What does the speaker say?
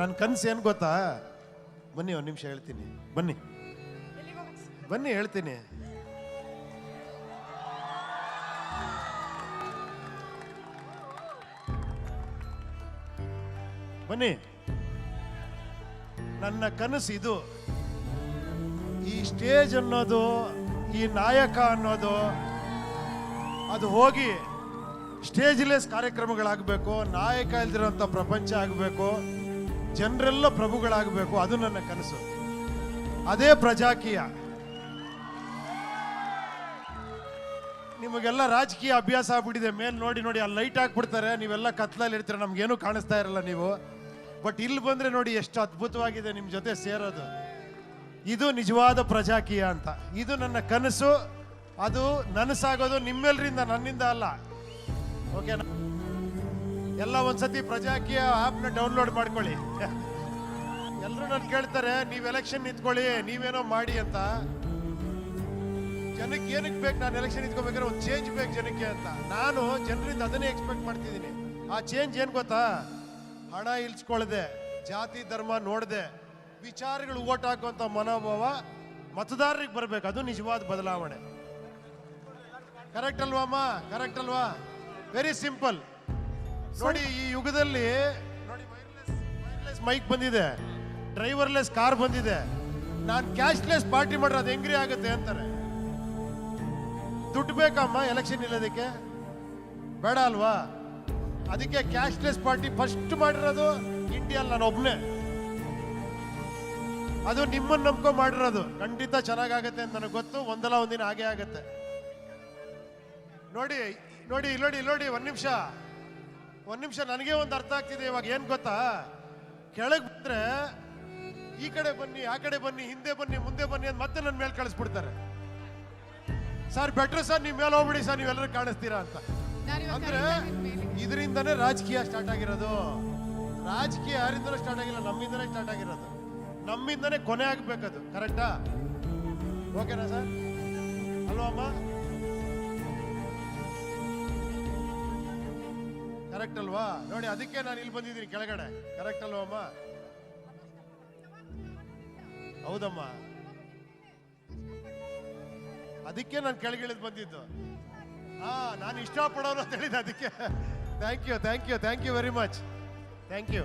ನನ್ನ ಕನಸು ಏನು ಗೊತ್ತಾ? ಬನ್ನಿ ಒಂದು ನಿಮಿಷ ಹೇಳ್ತೀನಿ, ಬನ್ನಿ ಬನ್ನಿ ಹೇಳ್ತೀನಿ. ಬನ್ನಿ, ನನ್ನ ಕನಸು ಇದು. ಈ ಸ್ಟೇಜ್ ಅನ್ನೋದು, ಈ ನಾಯಕ ಅನ್ನೋದು, ಅದು ಹೋಗಿ ಸ್ಟೇಜ್ಲೆಸ್ ಕಾರ್ಯಕ್ರಮಗಳಾಗಬೇಕು, ನಾಯಕ ಇಲ್ದಿರೋಂಥ ಪ್ರಪಂಚ ಆಗಬೇಕು, ಜನರೆಲ್ಲ ಪ್ರಭುಗಳಾಗಬೇಕು. ಅದು ನನ್ನ ಕನಸು. ಅದೇ ಪ್ರಜಾಕೀಯ. ನಿಮಗೆಲ್ಲ ರಾಜಕೀಯ ಅಭ್ಯಾಸ ಆಗ್ಬಿಟ್ಟಿದೆ. ಮೇಲೆ ನೋಡಿ ನೋಡಿ ಅಲ್ಲಿ ಲೈಟ್ ಹಾಕ್ಬಿಡ್ತಾರೆ, ನೀವೆಲ್ಲ ಕತ್ಲಲ್ಲಿ ಇರ್ತೀರ, ನಮ್ಗೇನು ಕಾಣಿಸ್ತಾ ಇರಲ್ಲ ನೀವು. ಬಟ್ ಇಲ್ಲಿ ಬಂದ್ರೆ ನೋಡಿ ಎಷ್ಟು ಅದ್ಭುತವಾಗಿದೆ ನಿಮ್ಮ ಜೊತೆ ಸೇರೋದು. ಇದು ನಿಜವಾದ ಪ್ರಜಾಕೀಯ ಅಂತ. ಇದು ನನ್ನ ಕನಸು. ಅದು ನನಸಾಗೋದು ನಿಮ್ಮೆಲ್ಲರಿಂದ, ನನ್ನಿಂದ ಅಲ್ಲ. ಓಕೆನಾ? ಎಲ್ಲ ಒಂದ್ಸತಿ ಪ್ರಜಾಕೀಯ ಆ್ಯಪ್ನ ಡೌನ್ಲೋಡ್ ಮಾಡ್ಕೊಳ್ಳಿ. ಎಲ್ಲರೂ ನಾನು ಕೇಳ್ತಾರೆ, ನೀವು ಎಲೆಕ್ಷನ್ ನಿಂತ್ಕೊಳ್ಳಿ, ನೀವೇನೋ ಮಾಡಿ ಅಂತ. ಜನಕ್ಕೆ ಏನಕ್ಕೆ ಬೇಕು? ನಾನು ಎಲೆಕ್ಷನ್ ನಿಂತ್ಕೋಬೇಕಾದ್ರೆ ಒಂದು ಚೇಂಜ್ ಬೇಕು ಜನಕ್ಕೆ ಅಂತ. ನಾನು ಜನರಿಂದ ಅದನ್ನೇ ಎಕ್ಸ್ಪೆಕ್ಟ್ ಮಾಡ್ತಿದ್ದೀನಿ. ಆ ಚೇಂಜ್ ಏನು ಗೊತ್ತಾ? ಹಣ ಇಲ್ಸ್ಕೊಳ್ದೆ, ಜಾತಿ ಧರ್ಮ ನೋಡದೆ, ವಿಚಾರಗಳು ಓಟ್ ಹಾಕುವಂಥ ಮನೋಭಾವ ಮತದಾರರಿಗೆ ಬರಬೇಕು. ಅದು ನಿಜವಾದ ಬದಲಾವಣೆ. ಕರೆಕ್ಟ್ ಅಲ್ವಾ ಅಮ್ಮ? ಕರೆಕ್ಟ್ ಅಲ್ವಾ? Very simple. ನೋಡಿ, ಈ ಯುಗದಲ್ಲಿ ನೋಡಿ, ವೈರ್ಲೆಸ್ ಮೈಕ್ ಬಂದಿದೆ, ಡ್ರೈವರ್ಲೆಸ್ ಕಾರ್ ಬಂದಿದೆ. ನಾನು ಕ್ಯಾಶ್ಲೆಸ್ ಪಾರ್ಟಿ ಮಾಡ್ರೆ ಅದು ಹೆಂಗ್ರಿ ಆಗುತ್ತೆ ಅಂತಾರೆ. ದುಡ್ಡು ಬೇಕಮ್ಮ ಎಲೆಕ್ಷನ್ ಇಲ್ಲೋದಕ್ಕೆ? ಬೇಡ ಅಲ್ವಾ? ಅದಕ್ಕೆ ಕ್ಯಾಶ್ಲೆಸ್ ಪಾರ್ಟಿ ಫಸ್ಟ್ ಮಾಡಿರೋದು ಇಂಡಿಯಲ್ಲಿ ನಾನು ಒಬ್ನೇ. ಅದು ನಿಮ್ಮನ್ನು ನಂಬ್ಕೊ ಮಾಡಿರೋದು. ಖಂಡಿತ ಚೆನ್ನಾಗಾಗತ್ತೆ ಅಂತ ನನಗೆ ಗೊತ್ತು. ಒಂದಲ್ಲ ಒಂದಿನ ಹಾಗೆ ಆಗತ್ತೆ. ನೋಡಿ ನೋಡಿ ನೋಡಿ ನೋಡಿ, ಒಂದ್ ನಿಮಿಷ ನನಗೆ ಒಂದು ಅರ್ಥ ಆಗ್ತಿದೆ ಇವಾಗ. ಏನ್ ಗೊತ್ತಾ? ಕೆಳಗೆ ಬಿಟ್ರೆ ಈ ಕಡೆ ಬನ್ನಿ, ಆ ಕಡೆ ಬನ್ನಿ, ಹಿಂದೆ ಬನ್ನಿ, ಮುಂದೆ ಬನ್ನಿ ಅಂತ ಮತ್ತೆ ನನ್ನ ಮೇಲೆ ಕಳಿಸ್ಬಿಡ್ತಾರೆ. ಸರ್ ಬೆಟ್ರು ಸರ್, ನೀವು ಮೇಲೆ ಹೋಗ್ಬಿಡಿ ಸರ್, ನೀವೆಲ್ಲರೂ ಕಾಣಿಸ್ತೀರಾ ಅಂತ. ಅಂದ್ರೆ ಇದರಿಂದನೇ ರಾಜಕೀಯ ಸ್ಟಾರ್ಟ್ ಆಗಿರೋದು. ರಾಜಕೀಯ ಯಾರಿಂದನೂ ಸ್ಟಾರ್ಟ್ ಆಗಿಲ್ಲ, ನಮ್ಮಿಂದನೇ ಸ್ಟಾರ್ಟ್ ಆಗಿರೋದು. ನಮ್ಮಿಂದನೇ ಕೊನೆ ಆಗ್ಬೇಕದು. ಕರೆಕ್ಟಾ? ಓಕೆನಾ ಸರ್? ಅಲ್ವಾ ಅಮ್ಮ? ಕರೆಕ್ಟ್ ಅಲ್ವಾ? ನೋಡಿ, ಅದಕ್ಕೆ ನಾನು ಇಲ್ಲಿ ಬಂದಿದ್ದೀನಿ ಕೆಳಗಡೆ. ಕರೆಕ್ಟ್ ಅಲ್ವಾ ಅಮ್ಮ? ಹೌದಮ್ಮ, ಅದಕ್ಕೆ ನಾನು ಕೆಳಗಿಳಿದು ಬಂದಿದ್ದು. ನಾನು ಇಷ್ಟಪಡೋರು ಅಂತ ಹೇಳಿದೆ. ಅದಕ್ಕೆ thank you very much. Thank you.